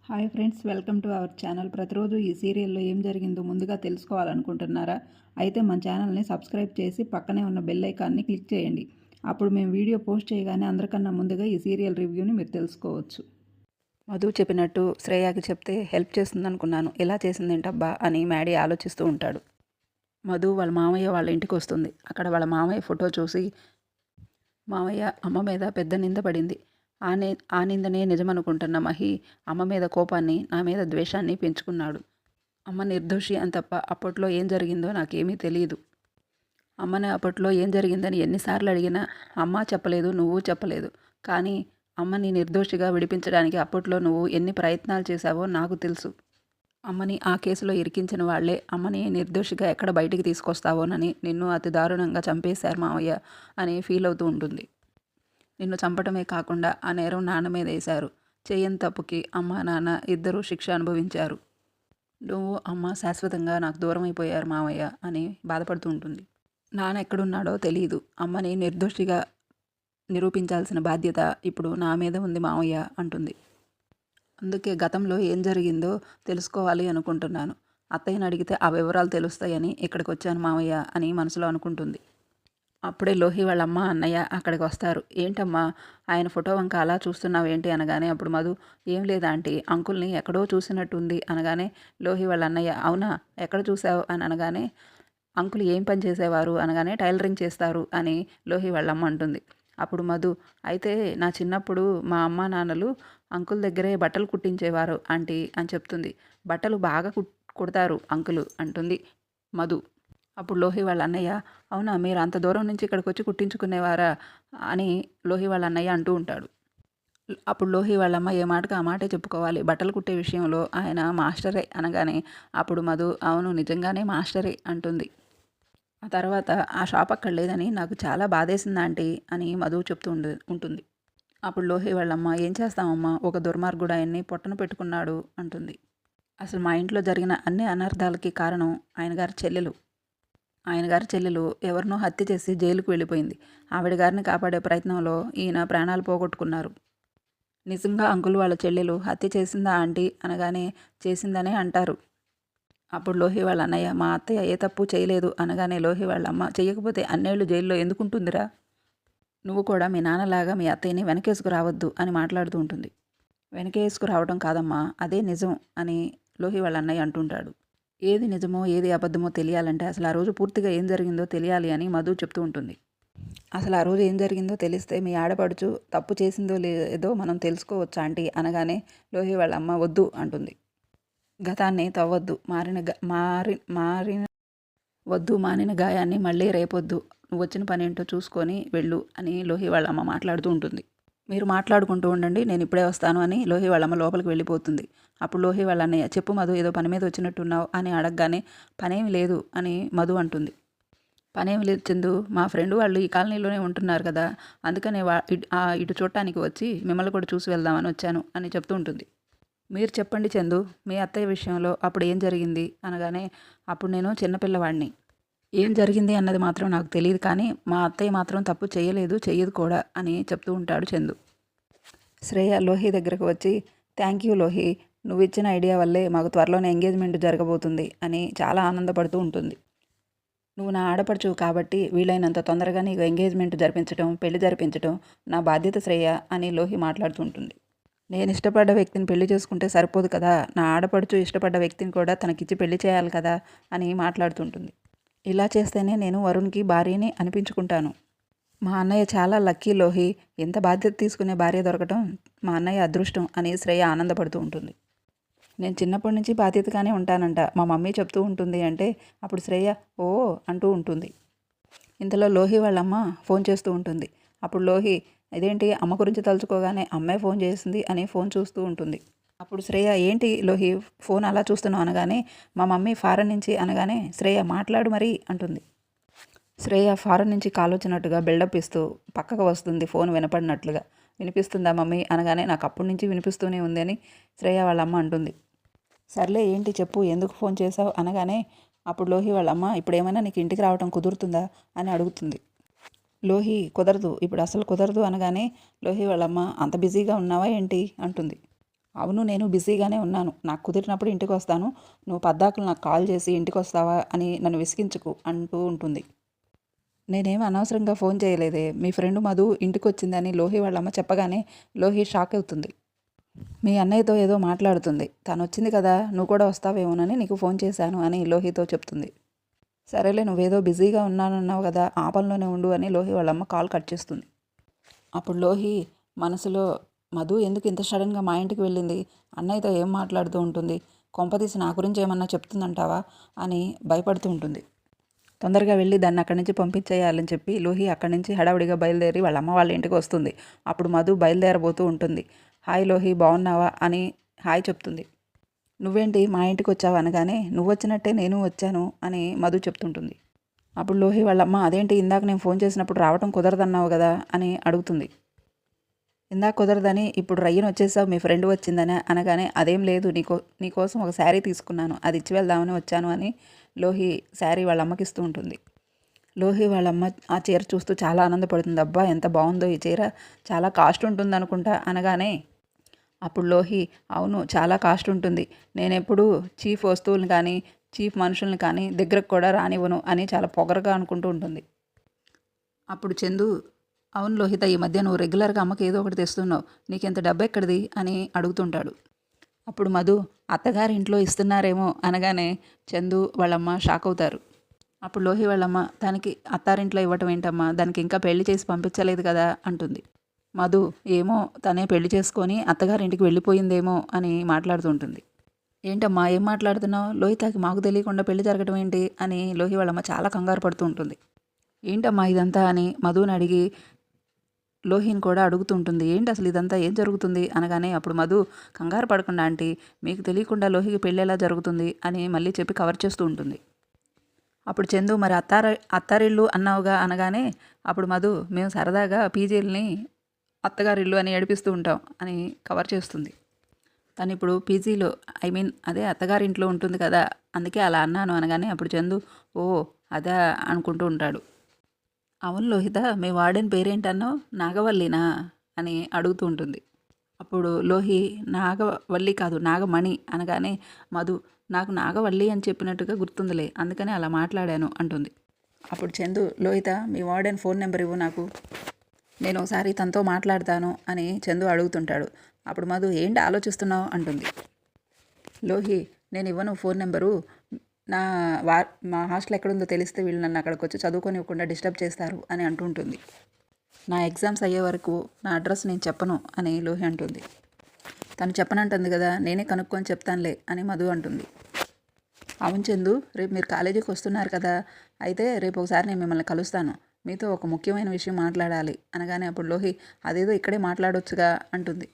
Hi friends, welcome to our channel. ప్రతిరోజు ఈ సీరియల్లో ఏం జరిగిందో ముందుగా తెలుసుకోవాలనుకుంటున్నారా? అయితే మన ఛానల్ని సబ్స్క్రైబ్ చేసి పక్కనే ఉన్న బెల్ ఐకాన్ని క్లిక్ చేయండి. అప్పుడు మేము వీడియో పోస్ట్ చేయగానే అందరికన్నా ముందుగా ఈ సీరియల్ రివ్యూని మీరు తెలుసుకోవచ్చు. మధు చెప్పినట్టు శ్రేయాకి చెప్తే హెల్ప్ చేస్తుందనుకున్నాను, ఎలా చేసిందేంటబ్బా అని మ్యాడీ ఆలోచిస్తూ ఉంటాడు. మధు వాళ్ళ మామయ్య వాళ్ళ ఇంటికి వస్తుంది. అక్కడ వాళ్ళ మామయ్య ఫోటో చూసి మామయ్య అమ్మ మీద పెద్ద నింద పడింది. ఆ నిందనే నిజమనుకుంటున్న మహి అమ్మ మీద కోపాన్ని, నా మీద ద్వేషాన్ని పెంచుకున్నాడు. అమ్మ నిర్దోషి అని తప్ప అప్పట్లో ఏం జరిగిందో నాకేమీ తెలియదు. అమ్మని అప్పట్లో ఏం జరిగిందని ఎన్నిసార్లు అడిగినా అమ్మ చెప్పలేదు, నువ్వు చెప్పలేదు. కానీ అమ్మని నిర్దోషిగా విడిపించడానికి అప్పట్లో నువ్వు ఎన్ని ప్రయత్నాలు చేశావో నాకు తెలుసు. అమ్మని ఆ కేసులో ఇరికించిన వాళ్లే అమ్మని నిర్దోషిగా ఎక్కడ బయటికి తీసుకొస్తావోనని నిన్ను అతి దారుణంగా చంపేశారు మావయ్య అని ఫీల్ అవుతూ ఉంటుంది. నిన్ను చంపటమే కాకుండా ఆ నేరం నాన్న మీద వేశారు. చేయని తప్పుకి అమ్మ నాన్న ఇద్దరూ శిక్ష అనుభవించారు. నువ్వు అమ్మ శాశ్వతంగా నాకు దూరం అయిపోయారు మావయ్య అని బాధపడుతూ ఉంటుంది. నాన్న ఎక్కడున్నాడో తెలియదు. అమ్మని నిర్దోషిగా నిరూపించాల్సిన బాధ్యత ఇప్పుడు నా మీద ఉంది మావయ్య అంటుంది. అందుకే గతంలో ఏం జరిగిందో తెలుసుకోవాలి అనుకుంటున్నాను. అత్తయ్యని అడిగితే ఆ వివరాలు తెలుస్తాయని ఇక్కడికి వచ్చాను మావయ్య అని మనసులో అనుకుంటుంది. అప్పుడే లోహి వాళ్ళ అమ్మ అన్నయ్య అక్కడికి వస్తారు. ఏంటమ్మా ఆయన ఫోటో వంక అలా చూస్తున్నావు ఏంటి అనగానే అప్పుడు మధు, ఏం లేదా ఆంటీ, అంకుల్ని ఎక్కడో చూసినట్టుంది అనగానే లోహి వాళ్ళ అన్నయ్య, అవునా ఎక్కడ చూసావు అని అనగానే, అంకుల్ ఏం పని చేసేవారు అనగానే టైలరింగ్ చేస్తారు అని లోహి వాళ్ళ అమ్మ అంటుంది. అప్పుడు మధు, అయితే నా చిన్నప్పుడు మా అమ్మ నాన్నలు అంకుల్ దగ్గరే బట్టలు కుట్టించేవారు ఆంటీ అని చెప్తుంది. బట్టలు బాగా కుడతారు అంకులు అంటుంది మధు. అప్పుడు లోహి వాళ్ళ అన్నయ్య, అవునా మీరు అంత దూరం నుంచి ఇక్కడికి వచ్చి కుట్టించుకునేవారా అని లోహి వాళ్ళ అన్నయ్య అంటూ ఉంటాడు. అప్పుడు లోహి వాళ్ళమ్మ ఏ మాటకు ఆ మాటే చెప్పుకోవాలి. బట్టలు కుట్టే విషయంలో ఆయన మాస్టరే అనగానే అప్పుడు మధు, అవును నిజంగానే మాస్టరే అంటుంది. ఆ తర్వాత ఆ షాప్ అక్కడ లేదని నాకు చాలా బాధేసింది ఆంటీ అని మధు చెప్తూ ఉంటుంది. అప్పుడు లోహి వాళ్ళమ్మ, ఏం చేస్తామమ్మా, ఒక దుర్మార్గుడు ఆయన్ని పొట్టన పెట్టుకున్నాడు అంటుంది. అసలు మా ఇంట్లో జరిగిన అన్ని అనర్థాలకి కారణం ఆయన గారి చెల్లెలు ఎవరినో హత్య చేసి జైలుకు వెళ్ళిపోయింది. ఆవిడ గారిని కాపాడే ప్రయత్నంలో ఈయన ప్రాణాలు పోగొట్టుకున్నారు. నిజంగా అంకుల్ వాళ్ళ చెల్లెలు హత్య చేసిందా ఆంటీ అనగానే చేసిందనే అంటారు. అప్పుడు లోహి వాళ్ళ అన్నయ్య, మా అత్తయ్య ఏ తప్పు చేయలేదు అనగానే లోహి వాళ్ళ అమ్మ, చెయ్యకపోతే అన్నేళ్ళు జైల్లో ఎందుకుంటుందిరా, నువ్వు కూడా మీ నాన్నలాగా మీ అత్తయ్యని వెనకేసుకు రావద్దు అని మాట్లాడుతూ ఉంటుంది. వెనకేసుకు రావడం కాదమ్మా, అదే నిజం అని లోహి వాళ్ళ అన్నయ్య అంటుంటాడు. ఏది నిజమో ఏది అబద్ధమో తెలియాలంటే అసలు ఆ రోజు పూర్తిగా ఏం జరిగిందో తెలియాలి అని మధు చెప్తూ ఉంటుంది. అసలు ఆ రోజు ఏం జరిగిందో తెలిస్తే మీ ఆడపడుచు తప్పు చేసిందో లేదో మనం తెలుసుకోవచ్చు ఆంటీ అనగానే లోహి వాళ్ళ అమ్మ వద్దు అంటుంది. గతాన్ని తవ్వద్దు, మానిన గాయాన్ని మళ్ళీ రేపొద్దు, నువ్వు వచ్చిన పని ఏంటో చూసుకొని వెళ్ళు అని లోహి వాళ్ళ అమ్మ మాట్లాడుతూ ఉంటుంది. మీరు మాట్లాడుకుంటూ ఉండండి, నేను ఇప్పుడే వస్తాను అని లోహి వాళ్ళమ్మ లోపలికి వెళ్ళిపోతుంది. అప్పుడు లోహి వాళ్ళ అన్నయ్య, చెప్పు మధు, ఏదో పని మీద వచ్చినట్టున్నావు అని అడగగానే పనేమి లేదు అని మధు అంటుంది. పనేమి లేదు చందు, మా ఫ్రెండ్ వాళ్ళు ఈ కాలనీలోనే ఉంటున్నారు కదా, అందుకనే ఇటు చూడటానికి వచ్చి మిమ్మల్ని కూడా చూసి వెళ్దామని వచ్చాను అని చెప్తూ ఉంటుంది. మీరు చెప్పండి చందు, మీ అత్తయ్య విషయంలో అప్పుడు ఏం జరిగింది అనగానే అప్పుడు నేను చిన్నపిల్లవాడిని, ఏం జరిగింది అన్నది మాత్రం నాకు తెలియదు, కానీ మా అత్తయ్య మాత్రం తప్పు చేయలేదు, చెయ్యదు కూడా అని చెప్తూ ఉంటాడు చందు. శ్రేయ లోహి దగ్గరకు వచ్చి, థ్యాంక్ యూ లోహి, నువ్వు ఇచ్చిన ఐడియా వల్లే మాకు త్వరలోనే ఎంగేజ్మెంట్ జరగబోతుంది అని చాలా ఆనందపడుతూ ఉంటుంది. నువ్వు నా ఆడపడుచు కాబట్టి వీలైనంత తొందరగా నీకు ఎంగేజ్మెంట్ జరిపించడం, పెళ్లి జరిపించడం నా బాధ్యత శ్రేయ అని లోహి మాట్లాడుతూ ఉంటుంది. నేను ఇష్టపడ్డ వ్యక్తిని పెళ్లి చేసుకుంటే సరిపోదు కదా, నా ఆడపడుచు ఇష్టపడ్డ వ్యక్తిని కూడా తనకిచ్చి పెళ్లి చేయాలి కదా అని మాట్లాడుతుంటుంది. ఇలా చేస్తేనే నేను వరుణ్కి భార్యని అనిపించుకుంటాను. మా అన్నయ్య చాలా లక్కీ లోహి, ఎంత బాధ్యత తీసుకునే భార్య దొరకటం మా అన్నయ్య అదృష్టం అని శ్రేయ ఆనందపడుతూ ఉంటుంది. నేను చిన్నప్పటి నుంచి బాధ్యతగానే ఉంటానంట మా మమ్మీ చెప్తూ ఉంటుంది అంటే అప్పుడు శ్రేయ ఓ అంటూ ఉంటుంది. ఇంతలో లోహి వాళ్ళమ్మ ఫోన్ చేస్తూ ఉంటుంది. అప్పుడు లోహి, ఇదేంటి అమ్మ గురించి తలుచుకోగానే అమ్మాయి ఫోన్ చేసింది అని ఫోన్ చూస్తూ ఉంటుంది. అప్పుడు శ్రేయ, ఏంటి లోహి ఫోన్ అలా చూస్తున్నావు అనగానే మా మమ్మీ ఫారెన్ నుంచి అనగానే శ్రేయ, మాట్లాడు మరీ అంటుంది. శ్రేయ ఫారెన్ నుంచి కాల్ వచ్చినట్టుగా బిల్డప్ ఇస్తూ పక్కకు వస్తుంది, ఫోన్ వినపడినట్లుగా. వినిపిస్తుందా మమ్మీ అనగానే నాకు అప్పటి నుంచి వినిపిస్తూనే ఉంది అని శ్రేయ వాళ్ళ అమ్మ అంటుంది. సర్లే ఏంటి చెప్పు, ఎందుకు ఫోన్ చేసావు అనగానే అప్పుడు లోహి వాళ్ళమ్మ, ఇప్పుడు ఏమైనా నీకు ఇంటికి రావడం కుదురుతుందా అని అడుగుతుంది. లోహి, కుదరదు, ఇప్పుడు అసలు కుదరదు అనగానే లోహి వాళ్ళమ్మ, అంత బిజీగా ఉన్నావా ఏంటి అంటుంది. అవును, నేను బిజీగానే ఉన్నాను. నాకు కుదిరినప్పుడు ఇంటికి వస్తాను. నువ్వు పద్దాకులు నాకు కాల్ చేసి ఇంటికి వస్తావా అని నన్ను విసిగించుకు అంటూ ఉంటుంది. నేనేం అనవసరంగా ఫోన్ చేయలేదే. మీ ఫ్రెండ్ మధు ఇంటికొచ్చిందని లోహి వాళ్ళమ్మ చెప్పగానే లోహి షాక్ అవుతుంది. మీ అన్నయ్యతో ఏదో మాట్లాడుతుంది. తను వచ్చింది కదా, నువ్వు కూడా వస్తావేమోనని నీకు ఫోన్ చేశాను అని లోహితో చెప్తుంది. సరేలే, నువ్వేదో బిజీగా ఉన్నానన్నావు కదా, ఆ పనిలోనే ఉండు అని లోహి వాళ్ళమ్మ కాల్ కట్ చేస్తుంది. అప్పుడు లోహి మనసులో మధు ఎందుకు ఇంత సడన్గా మా ఇంటికి వెళ్ళింది, అన్నయ్యతో ఏం మాట్లాడుతూ ఉంటుంది, కొంపదీసి నా గురించి ఏమన్నా చెప్తుందంటావా అని భయపడుతూ ఉంటుంది. తొందరగా వెళ్ళి దాన్ని అక్కడి నుంచి పంపించేయాలని చెప్పి లోహి అక్కడి నుంచి హడావుడిగా బయలుదేరి వాళ్ళ అమ్మ వాళ్ళ ఇంటికి వస్తుంది. అప్పుడు మధు బయలుదేరబోతూ ఉంటుంది. హాయ్ లోహి, బాగున్నావా అని హాయ్ చెప్తుంది. నువ్వేంటి మా ఇంటికి వచ్చావు అనగానే నువ్వు వచ్చినట్టే నేను వచ్చాను అని మధు చెప్తుంటుంది. అప్పుడు లోహి వాళ్ళమ్మ అదేంటి ఇందాక నేను ఫోన్ చేసినప్పుడు రావటం కుదరదన్నావు కదా అని అడుగుతుంది. ఇందాక కుదరదని ఇప్పుడు రయ్యను వచ్చేసావు, మీ ఫ్రెండ్ వచ్చిందని అనగానే అదేం లేదు, నీకోసం ఒక శారీ తీసుకున్నాను, అది ఇచ్చి వెళ్దామని వచ్చాను అని లోహి శారీ వాళ్ళ అమ్మకి ఇస్తూ ఉంటుంది. లోహి వాళ్ళమ్మ ఆ చీర చూస్తూ చాలా ఆనందపడుతుంది. అబ్బా ఎంత బాగుందో ఈ చీర, చాలా కాస్ట్ ఉంటుంది అనుకుంటా అనగానే అప్పుడు లోహి అవును చాలా కాస్ట్ ఉంటుంది, నేను ఎప్పుడు చీఫ్ వస్తువులను కానీ చీఫ్ మనుషుల్ని కానీ దగ్గరకు కూడా రానివ్వను అని చాలా పొగరగా అనుకుంటూ ఉంటుంది. అప్పుడు చందు అవును లోహిత, ఈ మధ్య నువ్వు రెగ్యులర్గా అమ్మకి ఏదో ఒకటి తెస్తున్నావు, నీకెంత డబ్బు ఎక్కడిది అని అడుగుతుంటాడు. అప్పుడు మధు అత్తగారి ఇంట్లో ఇస్తున్నారేమో అనగానే చందు వాళ్ళమ్మ షాక్ అవుతారు. అప్పుడు లోహి వాళ్ళమ్మ దానికి అత్తారింట్లో ఇవ్వటం ఏంటమ్మా, దానికి ఇంకా పెళ్లి చేసి పంపించలేదు కదా అంటుంది. మధు ఏమో తనే పెళ్లి చేసుకొని అత్తగారింటికి వెళ్ళిపోయిందేమో అని మాట్లాడుతూ ఉంటుంది. ఏంటమ్మా ఏం మాట్లాడుతున్నావు, లోహితకి మాకు తెలియకుండా పెళ్లి జరగడం ఏంటి అని లోహి వాళ్ళమ్మ చాలా కంగారు పడుతూ ఉంటుంది. ఏంటమ్మా ఇదంతా అని మధుని అడిగి లోహిని కూడా అడుగుతుంటుంది. ఏంటి అసలు ఇదంతా ఏం జరుగుతుంది అనగానే అప్పుడు మధు కంగారు పడకుండా ఆంటీ, మీకు తెలియకుండా లోహికి పెళ్ళి ఎలా జరుగుతుంది అని మళ్ళీ చెప్పి కవర్ చేస్తూ ఉంటుంది. అప్పుడు చందు మరి అత్తారిల్లు అన్నావుగా అనగానే అప్పుడు మధు మేము సరదాగా పీజీలని అత్తగారిల్లు అని ఏడిపిస్తూ ఉంటాం అని కవర్ చేస్తుంది. తను ఇప్పుడు పీజీలో అదే అత్తగారింట్లో ఉంటుంది కదా, అందుకే అలా అన్నాను అనగానే అప్పుడు చందు ఓ అదా అనుకుంటూ ఉంటాడు. అవును లోహిత, మీ వార్డెన్ పేరేంటన్నావు, నాగవల్లినా అని అడుగుతూ ఉంటుంది. అప్పుడు లోహి నాగవల్లి కాదు నాగమణి అనగానే మధు నాకు నాగవల్లి అని చెప్పినట్టుగా గుర్తుందిలే, అందుకని అలా మాట్లాడాను అంటుంది. అప్పుడు చందు లోహిత మీ వార్డెన్ ఫోన్ నెంబర్ ఇవ్వు నాకు, నేను ఒకసారి తనతో మాట్లాడతాను అని చందు అడుగుతుంటాడు. అప్పుడు మధు ఏంటి ఆలోచిస్తున్నావు అంటుంది. లోహి నేను ఇవ్వను ఫోన్ నెంబరు, మా హాస్టల్ ఎక్కడుందో తెలిస్తే వీళ్ళు నన్ను అక్కడికి వచ్చి చదువుకోనివ్వకుండా డిస్టర్బ్ చేస్తారు అని అంటుంటుంది. నా ఎగ్జామ్స్ అయ్యే వరకు నా అడ్రస్ నేను చెప్పను అని లోహి అంటుంది. తను చెప్పనంటుంది కదా, నేనే కనుక్కొని చెప్తానులే అని మధు అంటుంది. అవును చందు, రేపు మీరు కాలేజీకి వస్తున్నారు కదా, అయితే రేపు ఒకసారి నేను మిమ్మల్ని కలుస్తాను, మీతో ఒక ముఖ్యమైన విషయం మాట్లాడాలి అనగానే అప్పుడు లోహి అదేదో ఇక్కడే మాట్లాడొచ్చుగా అంటుంది.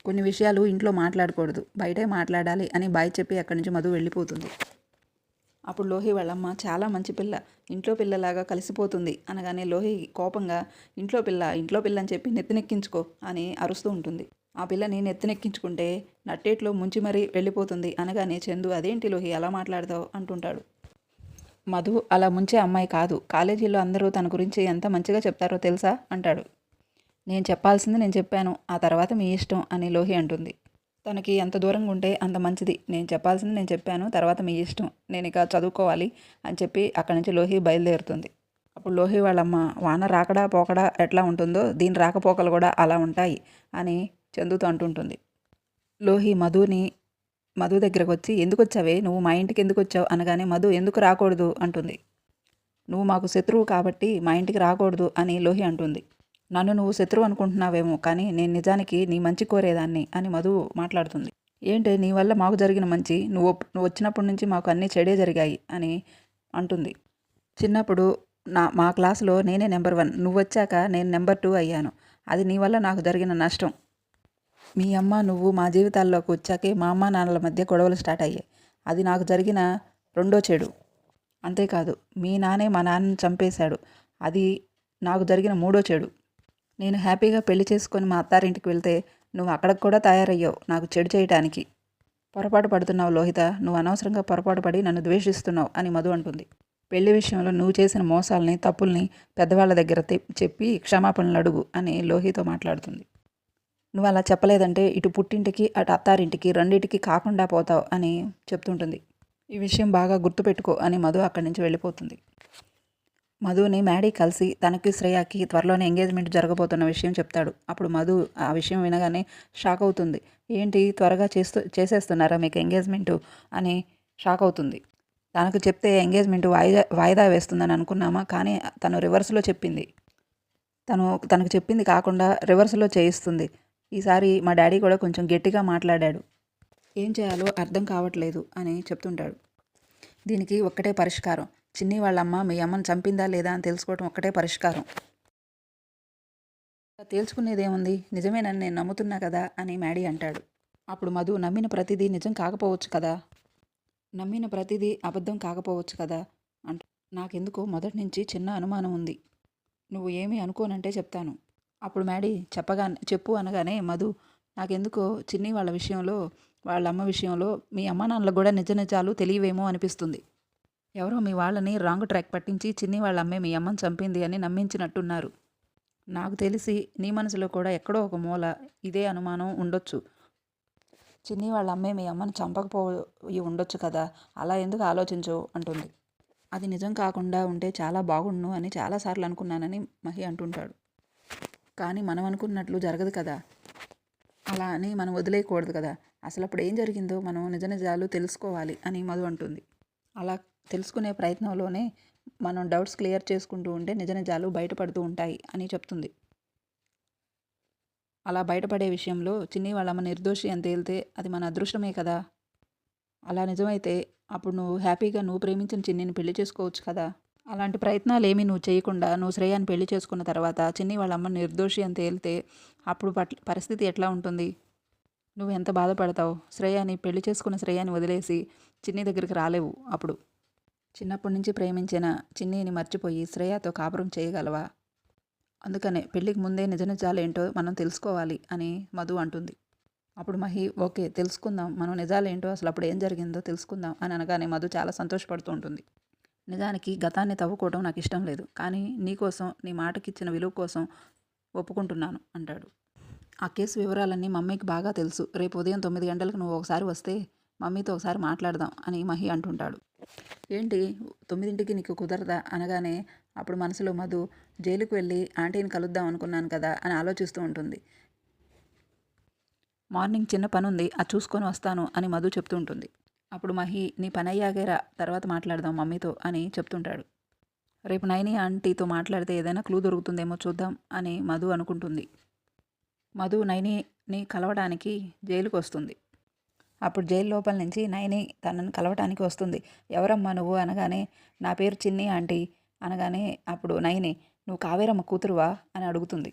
కొన్ని విషయాలు ఇంట్లో మాట్లాడకూడదు, బయటే మాట్లాడాలి అని బాయ్ చెప్పి అక్కడి నుంచి మధు వెళ్ళిపోతుంది. అప్పుడు లోహి వాళ్ళమ్మ చాలా మంచి పిల్ల, ఇంట్లో పిల్లలాగా కలిసిపోతుంది అనగానే లోహి కోపంగా ఇంట్లో పిల్ల అని చెప్పి నెత్తినెక్కించుకో అని అరుస్తూ ఉంటుంది. ఆ పిల్లని నెత్తినెక్కించుకుంటే నట్టేట్లో ముంచి మరీ వెళ్ళిపోతుంది అనగానే చందు అదేంటి లోహి అలా మాట్లాడతావు అంటుంటాడు. మధు అలా ముంచే అమ్మాయి కాదు, కాలేజీలో అందరూ తన గురించి ఎంత మంచిగా చెప్తారో తెలుసా అంటాడు. నేను చెప్పాల్సింది నేను చెప్పాను, ఆ తర్వాత మీ ఇష్టం అని లోహి అంటుంది. తనకి ఎంత దూరంగా ఉంటే అంత మంచిది, నేను చెప్పాల్సింది నేను చెప్పాను, తర్వాత మీ ఇష్టం, నేను ఇక చదువుకోవాలి అని చెప్పి అక్కడి నుంచి లోహి బయలుదేరుతుంది. అప్పుడు లోహి వాళ్ళమ్మ వాన రాకడా పోకడా ఎట్లా ఉంటుందో దీని రాకపోకలు కూడా అలా ఉంటాయి అని చందుతో అంటుంటుంది. లోహి మధు దగ్గరకు వచ్చి ఎందుకు వచ్చావే, నువ్వు మా ఇంటికి ఎందుకు వచ్చావు అనగానే మధు ఎందుకు రాకూడదు అంటుంది. నువ్వు మాకు శత్రువు కాబట్టి మా ఇంటికి రాకూడదు అని లోహి అంటుంది. నన్ను నువ్వు శత్రువు అనుకుంటున్నావేమో, కానీ నేను నిజానికి నీ మంచి కోరేదాన్ని అని మధు మాట్లాడుతుంది. ఏంటి నీ వల్ల మాకు జరిగిన మంచి, నువ్వు వచ్చినప్పటి నుంచి మాకు అన్నీ చెడే జరిగాయి అని అంటుంది. చిన్నప్పుడు మా క్లాసులో నేనే నెంబర్ 1, నువ్వు వచ్చాక నేను నెంబర్ 2 అయ్యాను, అది నీ వల్ల నాకు జరిగిన నష్టం. మీ అమ్మ నువ్వు మా జీవితాల్లోకి వచ్చాకే మా అమ్మ నాన్నల మధ్య గొడవలు స్టార్ట్ అయ్యాయి, అది నాకు జరిగిన రెండో చెడు. అంతేకాదు మీ నాన్నే మా నాన్నని చంపేశాడు, అది నాకు జరిగిన మూడో చెడు. నేను హ్యాపీగా పెళ్లి చేసుకొని మా అత్తారింటికి వెళ్తే నువ్వు అక్కడికి కూడా తయారయ్యావు నాకు చెడు చేయటానికి. పొరపాటు పడుతున్నావు లోహిత, నువ్వు అనవసరంగా పొరపాటు పడి నన్ను ద్వేషిస్తున్నావు అని మధు అంటుంది. పెళ్లి విషయంలో నువ్వు చేసిన మోసాలని తప్పుల్ని పెద్దవాళ్ళ దగ్గర చెప్పి క్షమాపణలు అడుగు అని లోహితో మాట్లాడుతుంది. నువ్వు అలా చెప్పలేదంటే ఇటు పుట్టింటికి అటు అత్తారింటికి రెండింటికి కాకుండా పోతావు అని చెప్తుంటుంది. ఈ విషయం బాగా గుర్తుపెట్టుకో అని మధు అక్కడి నుంచి వెళ్ళిపోతుంది. మధుని మ్యాడీ కలిసి తనకి శ్రేయాకి త్వరలోనే ఎంగేజ్మెంట్ జరగబోతున్న విషయం చెప్తాడు. అప్పుడు మధు ఆ విషయం వినగానే షాక్ అవుతుంది. ఏంటి త్వరగా చేసేస్తున్నారా మీకు ఎంగేజ్మెంటు అని షాక్ అవుతుంది. తనకు చెప్తే ఎంగేజ్మెంట్ వాయిదా వేస్తుందని అనుకున్నామా, కానీ తను రివర్స్లో చెప్పింది. తనకు చెప్పింది కాకుండా రివర్స్లో చేయిస్తుంది. ఈసారి మా డాడీ కూడా కొంచెం గట్టిగా మాట్లాడాడు. ఏం చేయాలో అర్థం కావట్లేదు అని చెప్తుంటాడు. దీనికి ఒక్కటే పరిష్కారం. చిన్ని వాళ్ళమ్మ మీ అమ్మని చంపిందా లేదా అని తెలుసుకోవటం ఒక్కటే పరిష్కారం. తేల్చుకునేదేముంది, నిజమేనని నేను నమ్ముతున్నా కదా అని మ్యాడీ అంటాడు. అప్పుడు మధు నమ్మిన ప్రతిదీ నిజం కాకపోవచ్చు కదా, నమ్మిన ప్రతిదీ అబద్ధం కాకపోవచ్చు కదా అంటూ నాకెందుకో మొదటి నుంచి చిన్న అనుమానం ఉంది. నువ్వు ఏమీ అనుకోనంటే చెప్తాను. అప్పుడు మ్యాడీ చెప్పు అనగానే మధు నాకెందుకో చిన్ని వాళ్ళ విషయంలో వాళ్ళ అమ్మ విషయంలో మీ అమ్మ నాన్నలకు కూడా నిజ నిజాలు తెలియవేమో అనిపిస్తుంది. ఎవరో మీ వాళ్ళని రాంగ్ ట్రాక్ పట్టించి చిన్ని వాళ్ళ అమ్మే మీ అమ్మని చంపింది అని నమ్మించినట్టున్నారు. నాకు తెలిసి నీ మనసులో కూడా ఎక్కడో ఒక మూల ఇదే అనుమానం ఉండొచ్చు. చిన్ని వాళ్ళ అమ్మే మీ అమ్మని చంపకపోయి ఉండొచ్చు కదా, అలా ఎందుకు ఆలోచించు అంటుంది. అది నిజం కాకుండా ఉంటే చాలా బాగుండు అని చాలాసార్లు అనుకున్నానని మహి అంటుంటాడు. కానీ మనం అనుకున్నట్లు జరగదు కదా, అలా అని మనం వదిలేయకూడదు కదా, అసలు అప్పుడు ఏం జరిగిందో మనం నిజ నిజాలు తెలుసుకోవాలి అని మధు అంటుంది. అలా తెలుసుకునే ప్రయత్నంలోనే మనం డౌట్స్ క్లియర్ చేసుకుంటూ ఉంటే నిజ నిజాలు బయటపడుతూ ఉంటాయి అని చెప్తుంది. అలా బయటపడే విషయంలో చిన్ని వాళ్ళమ్మ నిర్దోషి అని తేలితే అది మన అదృష్టమే కదా. అలా నిజమైతే అప్పుడు నువ్వు హ్యాపీగా నువ్వు ప్రేమించిన చిన్నిని పెళ్లి చేసుకోవచ్చు కదా. అలాంటి ప్రయత్నాలు ఏమీ నువ్వు చేయకుండా నువ్వు శ్రేయాని పెళ్లి చేసుకున్న తర్వాత చిన్ని వాళ్ళ అమ్మ నిర్దోషి అని తేలితే అప్పుడు పరిస్థితి ఎట్లా ఉంటుంది? నువ్వు ఎంత బాధపడతావు? పెళ్లి చేసుకున్న శ్రేయాని వదిలేసి చిన్ని దగ్గరికి రాలేవు. అప్పుడు చిన్నప్పటి నుంచి ప్రేమించిన చిన్నీని మర్చిపోయి శ్రేయతో కాపురం చేయగలవా? అందుకనే పెళ్ళికి ముందే నిజ నిజాలేంటో మనం తెలుసుకోవాలి అని మధు అంటుంది. అప్పుడు మహి ఓకే తెలుసుకుందాం, మనం నిజాలేంటో అసలు అప్పుడు ఏం జరిగిందో తెలుసుకుందాం అని అనగానే మధు చాలా సంతోషపడుతూ ఉంటుంది. నిజానికి గతాన్ని తవ్వుకోవడం నాకు ఇష్టం లేదు, కానీ నీకోసం నీ మాటకిచ్చిన విలువ కోసం ఒప్పుకుంటున్నాను అంటాడు. ఆ కేసు వివరాలన్నీ మమ్మీకి బాగా తెలుసు. రేపు ఉదయం 9 గంటలకు నువ్వు ఒకసారి వస్తే మమ్మీతో ఒకసారి మాట్లాడదాం అని మహి అంటుంటాడు. ఏంటి 9ంటికి నీకు కుదరదా అనగానే అప్పుడు మనసులో మధు జైలుకు వెళ్ళి ఆంటీని కలుద్దాం అనుకున్నాను కదా అని ఆలోచిస్తూ ఉంటుంది. మార్నింగ్ చిన్న పని ఉంది, అది చూసుకొని వస్తాను అని మధు చెప్తూ ఉంటుంది. అప్పుడు మహి నీ పని అయ్యాకేరా తర్వాత మాట్లాడదాం మమ్మీతో అని చెప్తుంటాడు. రేపు నైని ఆంటీతో మాట్లాడితే ఏదైనా క్లూ దొరుకుతుందేమో చూద్దాం అని మధు అనుకుంటుంది. మధు నైనిని కలవడానికి జైలుకు వస్తుంది. అప్పుడు జైలు లోపల నుంచి నైని తనని కలవటానికి వస్తుంది. ఎవరమ్మా నువ్వు అనగానే నా పేరు చిన్ని ఆంటీ అనగానే అప్పుడు నైని నువ్వు కావేరమ్మ కూతురువా అని అడుగుతుంది.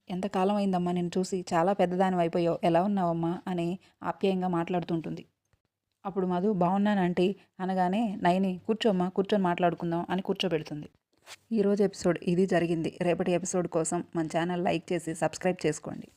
ఎంతకాలం అయిందమ్మా నేను చూసి, చాలా పెద్దదాని అయిపోయావు, ఎలా ఉన్నావమ్మా అని ఆప్యాయంగా మాట్లాడుతుంటుంది. అప్పుడు మధు బాగున్నాను ఆంటీ అనగానే నైని కూర్చోమ్మా కూర్చొని మాట్లాడుకుందాం అని కూర్చోబెడుతుంది. ఈరోజు ఎపిసోడ్ ఇది జరిగింది. రేపటి ఎపిసోడ్ కోసం మన ఛానల్ లైక్ చేసి సబ్స్క్రైబ్ చేసుకోండి.